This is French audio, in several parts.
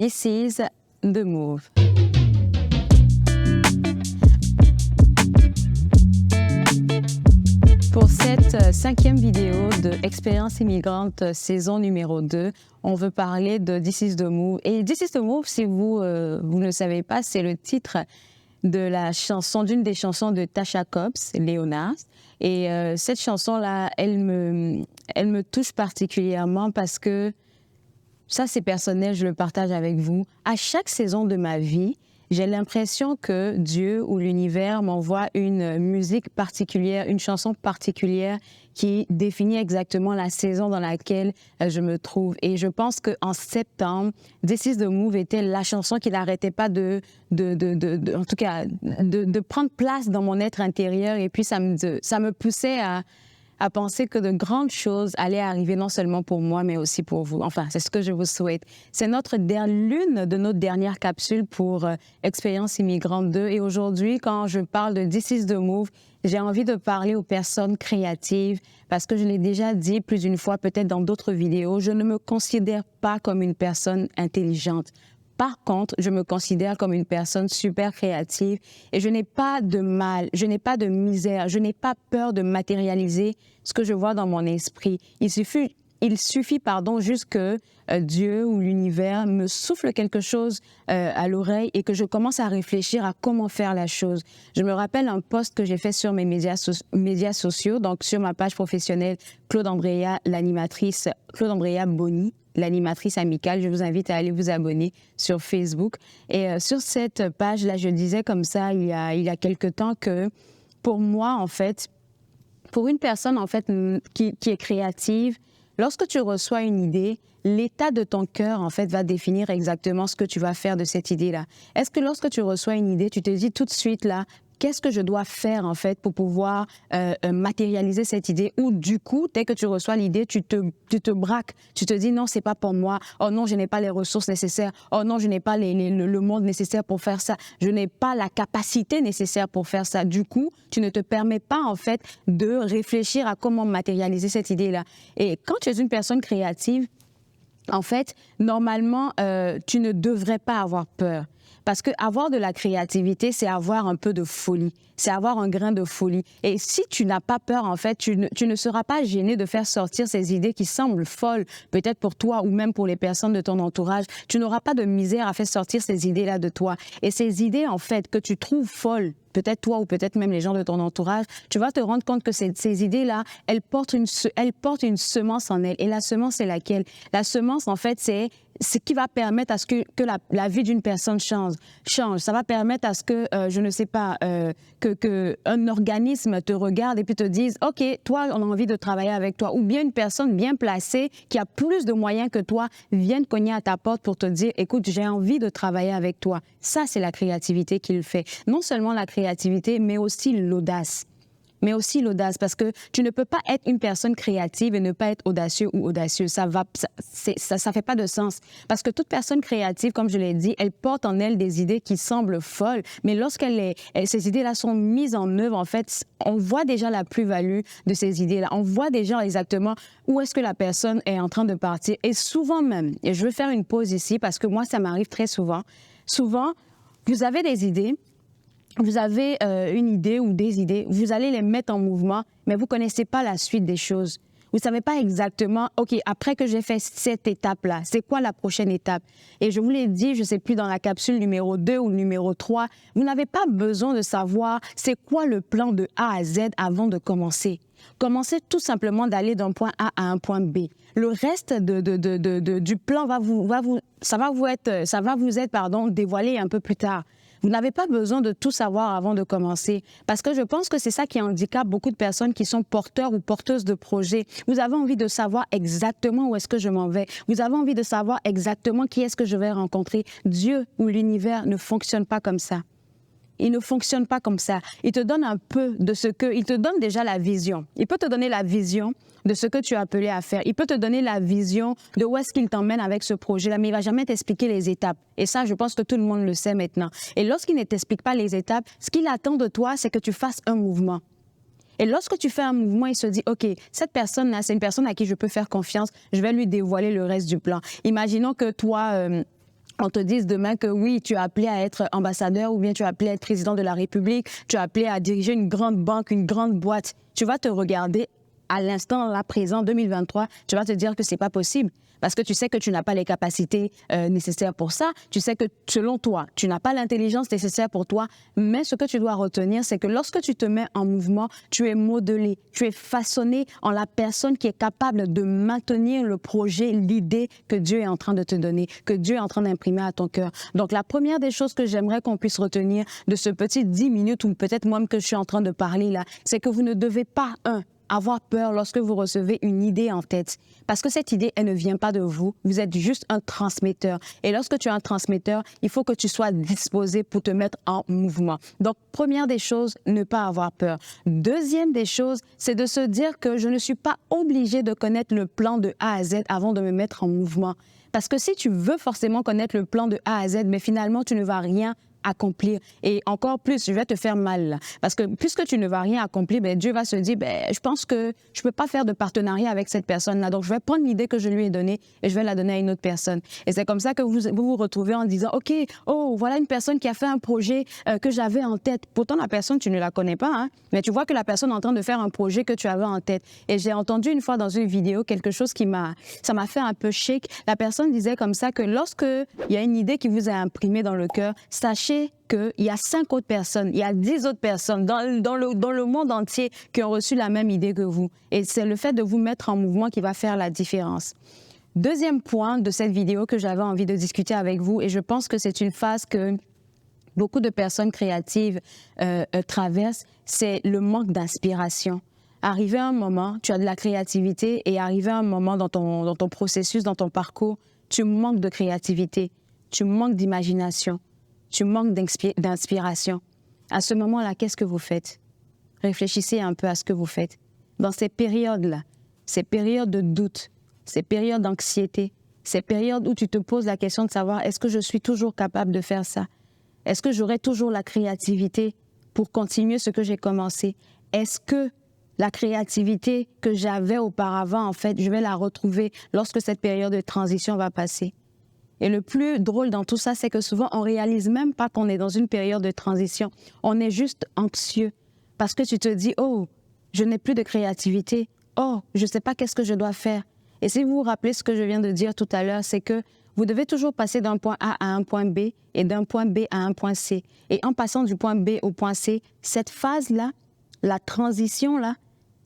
This is The Move. Pour cette 5e vidéo de Expérience immigrante saison numéro 2, on veut parler de This is The Move. Et This is The Move, si vous ne le savez pas, c'est le titre de la chanson, d'une des chansons de Tasha Cobbs, Léonard. Et cette chanson-là, elle me touche particulièrement parce que ça, c'est personnel, je le partage avec vous. À chaque saison de ma vie, j'ai l'impression que Dieu ou l'univers m'envoie une musique particulière, une chanson particulière qui définit exactement la saison dans laquelle je me trouve. Et je pense qu'en septembre, This is The Move était la chanson qui n'arrêtait pas de prendre place dans mon être intérieur. Et puis, ça me poussait à penser que de grandes choses allaient arriver non seulement pour moi, mais aussi pour vous. Enfin, c'est ce que je vous souhaite. C'est l'une de nos dernières capsules pour Expérience immigrante 2. Et aujourd'hui, quand je parle de This is The Move, j'ai envie de parler aux personnes créatives parce que je l'ai déjà dit plus d'une fois, peut-être dans d'autres vidéos, je ne me considère pas comme une personne intelligente. Par contre, je me considère comme une personne super créative et je n'ai pas de mal, je n'ai pas de misère, je n'ai pas peur de matérialiser ce que je vois dans mon esprit. Il suffit juste que Dieu ou l'univers me souffle quelque chose à l'oreille et que je commence à réfléchir à comment faire la chose. Je me rappelle un post que j'ai fait sur mes médias sociaux, donc sur ma page professionnelle, Claude Andrea Boni, l'animatrice amicale. Je vous invite à aller vous abonner sur Facebook. Et sur cette page-là, je disais comme ça il y a quelque temps que pour moi, en fait, pour une personne en fait qui est créative, lorsque tu reçois une idée, l'état de ton cœur, en fait, va définir exactement ce que tu vas faire de cette idée-là. Est-ce que lorsque tu reçois une idée, tu te dis tout de suite, là, qu'est-ce que je dois faire, en fait, pour pouvoir matérialiser cette idée? Ou du coup, dès que tu reçois l'idée, tu te braques. Tu te dis, non, c'est pas pour moi. Oh non, je n'ai pas les ressources nécessaires. Oh non, je n'ai pas le monde nécessaire pour faire ça. Je n'ai pas la capacité nécessaire pour faire ça. Du coup, tu ne te permets pas, en fait, de réfléchir à comment matérialiser cette idée-là. Et quand tu es une personne créative, en fait, normalement, tu ne devrais pas avoir peur. Parce que avoir de la créativité, c'est avoir un peu de folie, c'est avoir un grain de folie. Et si tu n'as pas peur, en fait, tu ne seras pas gêné de faire sortir ces idées qui semblent folles, peut-être pour toi ou même pour les personnes de ton entourage. Tu n'auras pas de misère à faire sortir ces idées-là de toi. Et ces idées, en fait, que tu trouves folles, peut-être toi ou peut-être même les gens de ton entourage, tu vas te rendre compte que ces idées-là, elles portent une semence en elles. Et la semence, c'est laquelle? La semence, en fait, c'est ce qui va permettre à ce que la vie d'une personne change. Ça va permettre à ce que, je ne sais pas, que un organisme te regarde et puis te dise, OK, toi, on a envie de travailler avec toi. Ou bien une personne bien placée qui a plus de moyens que toi vienne cogner à ta porte pour te dire, écoute, j'ai envie de travailler avec toi. Ça, c'est la créativité qu'il fait. Non seulement la créativité, mais aussi l'audace. Parce que tu ne peux pas être une personne créative et ne pas être audacieux ou audacieuse. Ça fait pas de sens. Parce que toute personne créative, comme je l'ai dit, elle porte en elle des idées qui semblent folles, mais ces idées-là sont mises en œuvre, en fait, on voit déjà la plus-value de ces idées-là. On voit déjà exactement où est-ce que la personne est en train de partir. Et souvent même, et je veux faire une pause ici parce que moi, ça m'arrive très souvent. Souvent, vous avez des idées, vous avez une idée ou des idées, vous allez les mettre en mouvement, mais vous ne connaissez pas la suite des choses. Vous ne savez pas exactement, OK, après que j'ai fait cette étape-là, c'est quoi la prochaine étape? Et je vous l'ai dit, je ne sais plus, dans la capsule numéro 2 ou numéro 3, vous n'avez pas besoin de savoir c'est quoi le plan de A à Z avant de commencer. Commencez tout simplement d'aller d'un point A à un point B. Le reste du plan va vous être dévoilé un peu plus tard. Vous n'avez pas besoin de tout savoir avant de commencer. Parce que je pense que c'est ça qui handicape beaucoup de personnes qui sont porteurs ou porteuses de projets. Vous avez envie de savoir exactement où est-ce que je m'en vais. Vous avez envie de savoir exactement qui est-ce que je vais rencontrer. Dieu ou l'univers ne fonctionne pas comme ça. Il ne fonctionne pas comme ça. Il te donne un peu de il te donne déjà la vision. Il peut te donner la vision de ce que tu es appelé à faire. Il peut te donner la vision de où est-ce qu'il t'emmène avec ce projet-là, mais il ne va jamais t'expliquer les étapes. Et ça, je pense que tout le monde le sait maintenant. Et lorsqu'il ne t'explique pas les étapes, ce qu'il attend de toi, c'est que tu fasses un mouvement. Et lorsque tu fais un mouvement, il se dit, OK, cette personne-là, c'est une personne à qui je peux faire confiance, je vais lui dévoiler le reste du plan. Imaginons que toi, on te dise demain que oui, tu es appelé à être ambassadeur ou bien tu es appelé à être président de la République, tu es appelé à diriger une grande banque, une grande boîte, tu vas te regarder à l'instant, là, présent, 2023, tu vas te dire que c'est pas possible. Parce que tu sais que tu n'as pas les capacités nécessaires pour ça. Tu sais que, selon toi, tu n'as pas l'intelligence nécessaire pour toi. Mais ce que tu dois retenir, c'est que lorsque tu te mets en mouvement, tu es modelé, tu es façonné en la personne qui est capable de maintenir le projet, l'idée que Dieu est en train de te donner, que Dieu est en train d'imprimer à ton cœur. Donc, la première des choses que j'aimerais qu'on puisse retenir de ce petit 10 minutes ou peut-être moi-même que je suis en train de parler là, c'est que vous ne devez pas, avoir peur lorsque vous recevez une idée en tête. Parce que cette idée, elle ne vient pas de vous. Vous êtes juste un transmetteur. Et lorsque tu es un transmetteur, il faut que tu sois disposé pour te mettre en mouvement. Donc, première des choses, ne pas avoir peur. Deuxième des choses, c'est de se dire que je ne suis pas obligé de connaître le plan de A à Z avant de me mettre en mouvement. Parce que si tu veux forcément connaître le plan de A à Z, mais finalement, tu ne vas rien accomplir. Et encore plus, je vais te faire mal. Là. Parce que puisque tu ne vas rien accomplir, Dieu va se dire, je pense que je ne peux pas faire de partenariat avec cette personne-là. Donc, je vais prendre l'idée que je lui ai donnée et je vais la donner à une autre personne. Et c'est comme ça que vous retrouvez en disant, OK, oh, voilà une personne qui a fait un projet que j'avais en tête. Pourtant, la personne, tu ne la connais pas, hein, mais tu vois que la personne est en train de faire un projet que tu avais en tête. Et j'ai entendu une fois dans une vidéo quelque chose ça m'a fait un peu chic. La personne disait comme ça que lorsque il y a une idée qui vous a imprimé dans le cœur, sachez qu'il y a 5 autres personnes, il y a 10 autres personnes dans le monde entier qui ont reçu la même idée que vous. Et c'est le fait de vous mettre en mouvement qui va faire la différence. Deuxième point de cette vidéo que j'avais envie de discuter avec vous, et je pense que c'est une phase que beaucoup de personnes créatives traversent, c'est le manque d'inspiration. Arrivé à un moment, tu as de la créativité et arrivé à un moment dans ton processus, dans ton parcours, tu manques de créativité, tu manques d'imagination. Tu manques d'inspiration. À ce moment-là, qu'est-ce que vous faites? Réfléchissez un peu à ce que vous faites. Dans ces périodes-là, ces périodes de doute, ces périodes d'anxiété, ces périodes où tu te poses la question de savoir est-ce que je suis toujours capable de faire ça? Est-ce que j'aurai toujours la créativité pour continuer ce que j'ai commencé? Est-ce que la créativité que j'avais auparavant, en fait, je vais la retrouver lorsque cette période de transition va passer? Et le plus drôle dans tout ça, c'est que souvent, on réalise même pas qu'on est dans une période de transition. On est juste anxieux parce que tu te dis, oh, je n'ai plus de créativité. Oh, je ne sais pas qu'est-ce que je dois faire. Et si vous vous rappelez ce que je viens de dire tout à l'heure, c'est que vous devez toujours passer d'un point A à un point B et d'un point B à un point C. Et en passant du point B au point C, cette phase-là, la transition-là,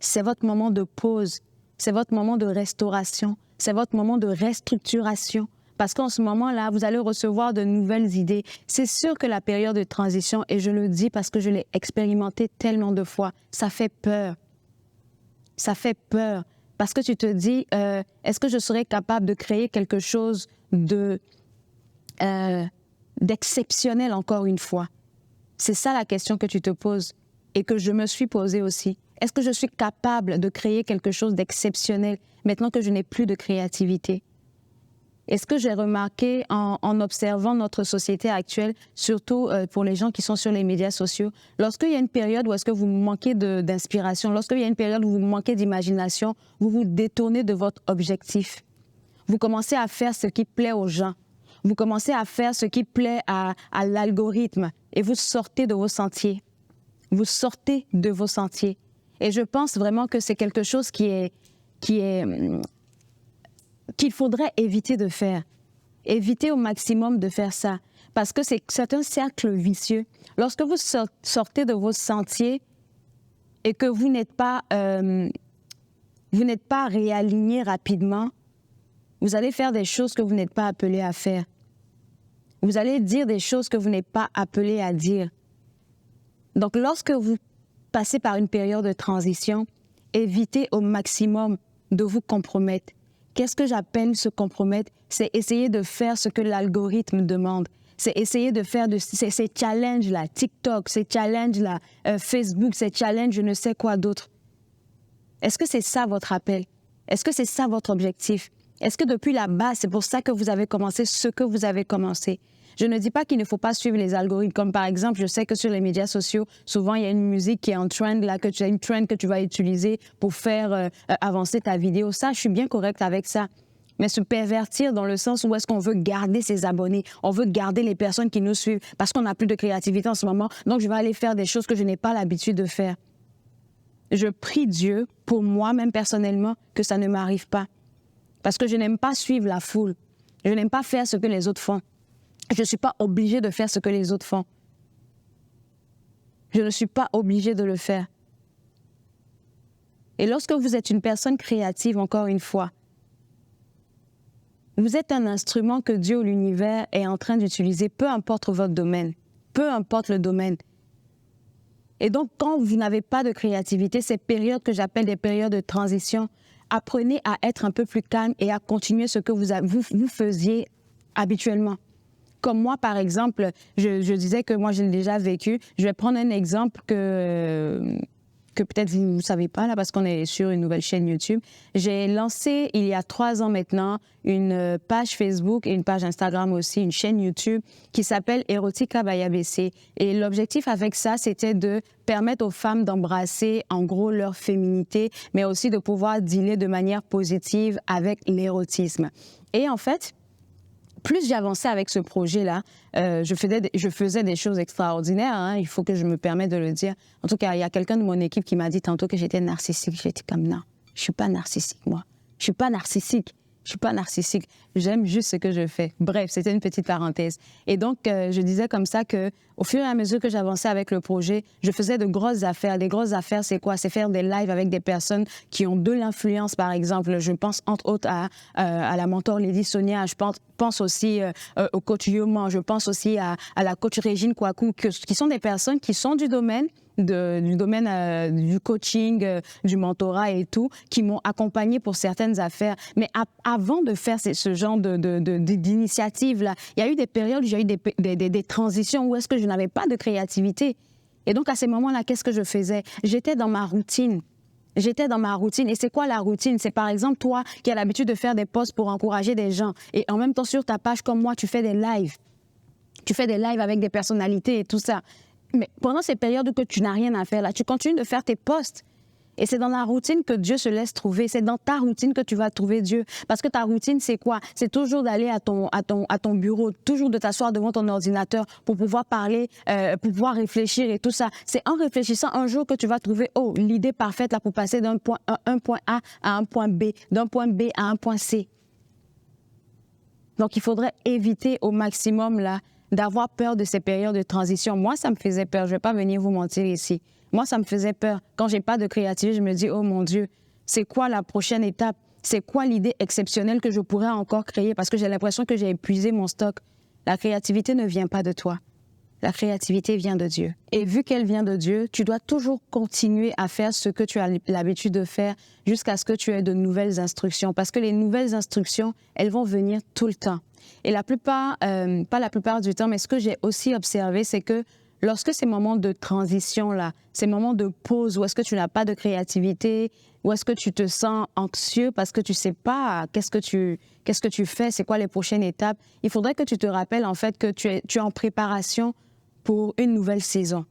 c'est votre moment de pause, c'est votre moment de restauration, c'est votre moment de restructuration. Parce qu'en ce moment-là, vous allez recevoir de nouvelles idées. C'est sûr que la période de transition, et je le dis parce que je l'ai expérimenté tellement de fois, ça fait peur. Ça fait peur. Parce que tu te dis, est-ce que je serais capable de créer quelque chose d'exceptionnel encore une fois? C'est ça la question que tu te poses et que je me suis posée aussi. Est-ce que je suis capable de créer quelque chose d'exceptionnel maintenant que je n'ai plus de créativité? Et ce que j'ai remarqué en observant notre société actuelle, surtout pour les gens qui sont sur les médias sociaux, lorsqu'il y a une période où est-ce que vous manquez d'inspiration, lorsqu'il y a une période où vous manquez d'imagination, vous vous détournez de votre objectif. Vous commencez à faire ce qui plaît aux gens. Vous commencez à faire ce qui plaît à l'algorithme et vous sortez de vos sentiers. Vous sortez de vos sentiers. Et je pense vraiment que c'est quelque chose qu'il faudrait éviter de faire. Éviter au maximum de faire ça. Parce que c'est un cercle vicieux. Lorsque vous sortez de vos sentiers et que vous n'êtes pas réaligné rapidement, vous allez faire des choses que vous n'êtes pas appelé à faire. Vous allez dire des choses que vous n'êtes pas appelé à dire. Donc, lorsque vous passez par une période de transition, évitez au maximum de vous compromettre. Qu'est-ce que j'appelle se compromettre? C'est essayer de faire ce que l'algorithme demande. C'est essayer de faire ces challenges-là, TikTok, ces challenges-là, Facebook, ces challenges, je ne sais quoi d'autre. Est-ce que c'est ça votre appel? Est-ce que c'est ça votre objectif? Est-ce que depuis la base, c'est pour ça que vous avez commencé ce que vous avez commencé? Je ne dis pas qu'il ne faut pas suivre les algorithmes. Comme par exemple, je sais que sur les médias sociaux, souvent, il y a une musique qui est en trend, là, une trend que tu vas utiliser pour faire avancer ta vidéo. Ça, je suis bien correcte avec ça. mais se pervertir dans le sens où est-ce qu'on veut garder ses abonnés, on veut garder les personnes qui nous suivent parce qu'on n'a plus de créativité en ce moment, donc je vais aller faire des choses que je n'ai pas l'habitude de faire. Je prie Dieu pour moi-même personnellement que ça ne m'arrive pas parce que je n'aime pas suivre la foule, je n'aime pas faire ce que les autres font. Je ne suis pas obligée de faire ce que les autres font. Je ne suis pas obligée de le faire. Et lorsque vous êtes une personne créative, encore une fois, vous êtes un instrument que Dieu ou l'univers est en train d'utiliser, peu importe votre domaine, peu importe le domaine. Et donc, quand vous n'avez pas de créativité, ces périodes que j'appelle des périodes de transition, apprenez à être un peu plus calme et à continuer ce que vous faisiez habituellement. Comme moi, par exemple, je disais que moi, je l'ai déjà vécu. Je vais prendre un exemple que peut-être vous ne savez pas, là, parce qu'on est sur une nouvelle chaîne YouTube. J'ai lancé, il y a 3 ans maintenant, une page Facebook et une page Instagram aussi, une chaîne YouTube qui s'appelle Erotica by ABC. Et l'objectif avec ça, c'était de permettre aux femmes d'embrasser, en gros, leur féminité, mais aussi de pouvoir dealer de manière positive avec l'érotisme. Et en fait, plus j'avançais avec ce projet-là, je faisais des choses extraordinaires, hein, il faut que je me permette de le dire. En tout cas, il y a quelqu'un de mon équipe qui m'a dit tantôt que j'étais narcissique. J'étais comme non, je suis pas narcissique, moi. Je suis pas narcissique. Je suis pas narcissique. J'aime juste ce que je fais. Bref, c'était une petite parenthèse. Et donc, je disais comme ça que, au fur et à mesure que j'avançais avec le projet, je faisais de grosses affaires. Des grosses affaires, c'est quoi? C'est faire des lives avec des personnes qui ont de l'influence, par exemple. Je pense entre autres à la mentor Lady Sonia. Je pense aussi au coach Yoman. Je pense aussi à la coach Régine Kouakou, qui sont des personnes qui sont du domaine du coaching, du mentorat et tout, qui m'ont accompagnée pour certaines affaires. Mais avant de faire ce genre d'initiative-là, il y a eu des périodes où j'ai eu des transitions où est-ce que je n'avais pas de créativité. Et donc, à ces moments-là, qu'est-ce que je faisais? J'étais dans ma routine. Et c'est quoi la routine? C'est par exemple toi qui as l'habitude de faire des posts pour encourager des gens. Et en même temps, sur ta page comme moi, tu fais des lives. Tu fais des lives avec des personnalités et tout ça. Mais pendant ces périodes où tu n'as rien à faire, là, tu continues de faire tes posts. Et c'est dans la routine que Dieu se laisse trouver. C'est dans ta routine que tu vas trouver Dieu. Parce que ta routine, c'est quoi? C'est toujours d'aller à ton bureau, toujours de t'asseoir devant ton ordinateur pour pouvoir parler, pour pouvoir réfléchir et tout ça. C'est en réfléchissant un jour que tu vas trouver, l'idée parfaite là pour passer d'un point A à un point B, d'un point B à un point C. Donc, il faudrait éviter au maximum là d'avoir peur de ces périodes de transition. Moi, ça me faisait peur. Je ne vais pas venir vous mentir ici. Moi, ça me faisait peur. Quand je n'ai pas de créativité, je me dis, oh mon Dieu, c'est quoi la prochaine étape? C'est quoi l'idée exceptionnelle que je pourrais encore créer? Parce que j'ai l'impression que j'ai épuisé mon stock. La créativité ne vient pas de toi. La créativité vient de Dieu. Et vu qu'elle vient de Dieu, tu dois toujours continuer à faire ce que tu as l'habitude de faire jusqu'à ce que tu aies de nouvelles instructions. Parce que les nouvelles instructions, elles vont venir tout le temps. Et la plupart, pas la plupart du temps, mais ce que j'ai aussi observé, c'est que lorsque ces moments de transition-là, ces moments de pause où est-ce que tu n'as pas de créativité, où est-ce que tu te sens anxieux parce que tu ne sais pas qu'est-ce que tu fais, c'est quoi les prochaines étapes, il faudrait que tu te rappelles en fait que tu es en préparation pour une nouvelle saison.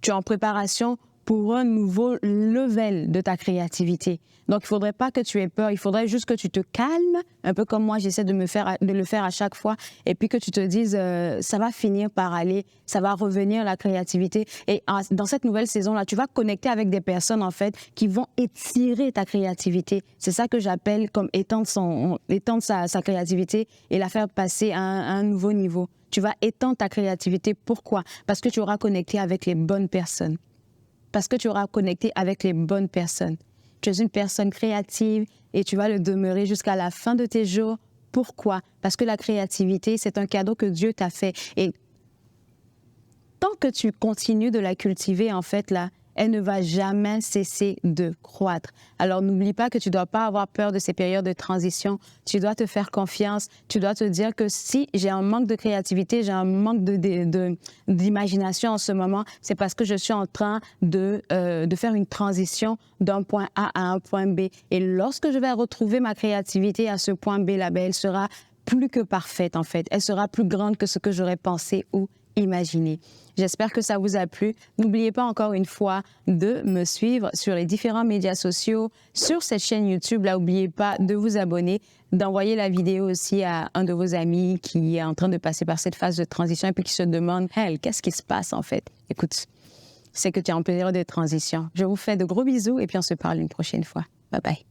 Tu es en préparation pour un nouveau level de ta créativité. Donc, il ne faudrait pas que tu aies peur, il faudrait juste que tu te calmes, un peu comme moi, j'essaie de le faire à chaque fois, et puis que tu te dises, ça va finir par aller, ça va revenir la créativité. Et dans cette nouvelle saison-là, tu vas connecter avec des personnes, en fait, qui vont étirer ta créativité. C'est ça que j'appelle comme étendre sa créativité et la faire passer à un nouveau niveau. Tu vas étendre ta créativité. Pourquoi? Parce que tu auras connecté avec les bonnes personnes. Parce que tu auras connecté avec les bonnes personnes. Tu es une personne créative et tu vas le demeurer jusqu'à la fin de tes jours. Pourquoi? Parce que la créativité, c'est un cadeau que Dieu t'a fait. Et tant que tu continues de la cultiver, en fait, là, elle ne va jamais cesser de croître. Alors, n'oublie pas que tu ne dois pas avoir peur de ces périodes de transition. Tu dois te faire confiance. Tu dois te dire que si j'ai un manque de créativité, j'ai un manque d'imagination en ce moment, c'est parce que je suis en train de faire une transition d'un point A à un point B. Et lorsque je vais retrouver ma créativité à ce point B, là, elle sera plus que parfaite, en fait. Elle sera plus grande que ce que j'aurais pensé ou imaginer. J'espère que ça vous a plu. N'oubliez pas encore une fois de me suivre sur les différents médias sociaux, sur cette chaîne YouTube. Là, n'oubliez pas de vous abonner, d'envoyer la vidéo aussi à un de vos amis qui est en train de passer par cette phase de transition et puis qui se demande « Hey, qu'est-ce qui se passe en fait ?» Écoute, c'est que tu es en période de transition. Je vous fais de gros bisous et puis on se parle une prochaine fois. Bye bye.